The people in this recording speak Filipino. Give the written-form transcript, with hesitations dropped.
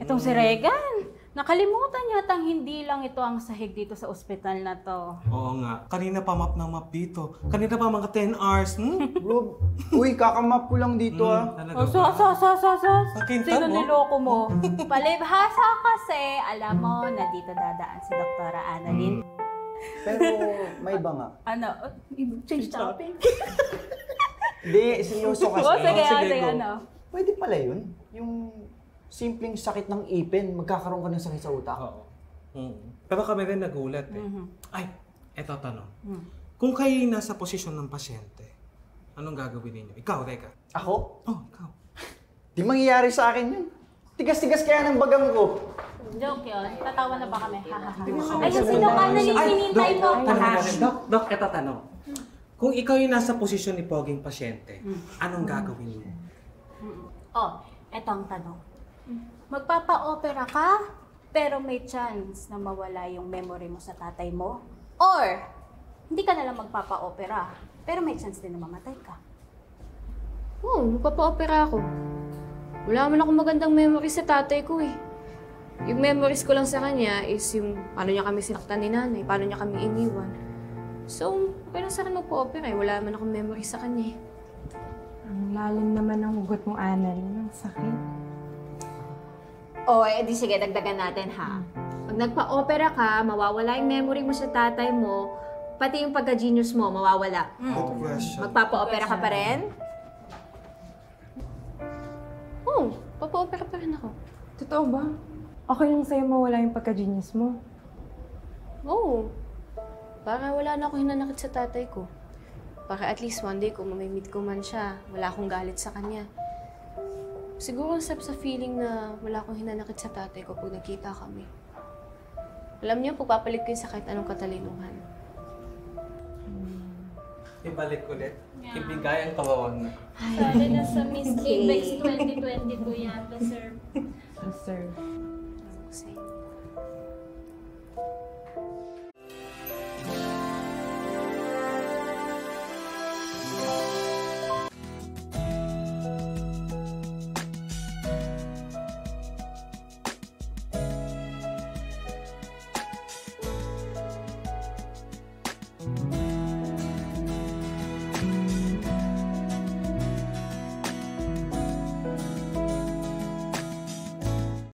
Itong si Regan, nakalimutan yatang hindi lang ito ang sahig dito sa ospital na to. Oo nga. Kanina pa map ng map dito. Kanina pa mga 10 hours. Bro, uy, kakamap ko lang dito Talaga Sino Nakintab mo? niloko mo? Palibhasa kasi, alam mo na dito dadaan si Dr. Annalyn. Pero may iba nga. Ano? Change topic? Hindi, seryoso kasi. Sige, go. ano? Pwede pala yun. Yung simpleng sakit ng ipin, magkakaroon ka ng sakit sa utak. Oo. Pero kami rin nagulat eh. Ay, eto tanong. Kung kayo nasa posisyon ng pasyente, anong gagawin ninyo? Ikaw, Reka. Ako? Oh, ikaw. Di mangyayari sa akin yun. Tigas-tigas kaya ng bagang ko. Joke yun. Tatawa na ba kami? Ay, yung sino ka na hinintay mo? Dok, eto tanong. Kung ikaw yung nasa posisyon ni Poging pasyente, anong gagawin mo? Oh, eto ang tanong. Magpapa-opera ka, pero may chance na mawala yung memory mo sa tatay mo? Or, hindi ka nalang magpapa-opera, pero may chance din na mamatay ka? Oo, magpapa-opera ako. Wala man akong magandang memory sa tatay ko eh. Yung memories ko lang sa kanya is yung paano niya kami sinaktan ni nanay, paano niya kami iniwan. So, okay lang sa akin magpa-opera eh. Wala man akong memory sa kanya eh. Ang lalim naman ng hugot mo, Annalyn. Ang sakit. O, edi sige, dagdagan natin ha. Pag nagpa-opera ka, mawawala yung memory mo sa tatay mo, pati yung pagka-genius mo, mawawala. Good question. Magpapa-opera ka pa rin? Oo, papa-opera pa rin ako. Totoo ba? Okay lang sa'yo mawala yung pagka-genius mo. Oo. Para wala na ako hinanakit sa tatay ko. Para at least one day kung mamimit ko man siya, wala akong galit sa kanya. Siguro ang sarap sa feeling na wala akong hinanakit sa tatay ko pag nagkita kami. Alam niyo, pagpapalit ko yun sa kahit anong katalinuhan. Ibalik ulit. Ibigay ang kawawan na. Sabi na sa Miss Apex 2022 yata, sir. Sir.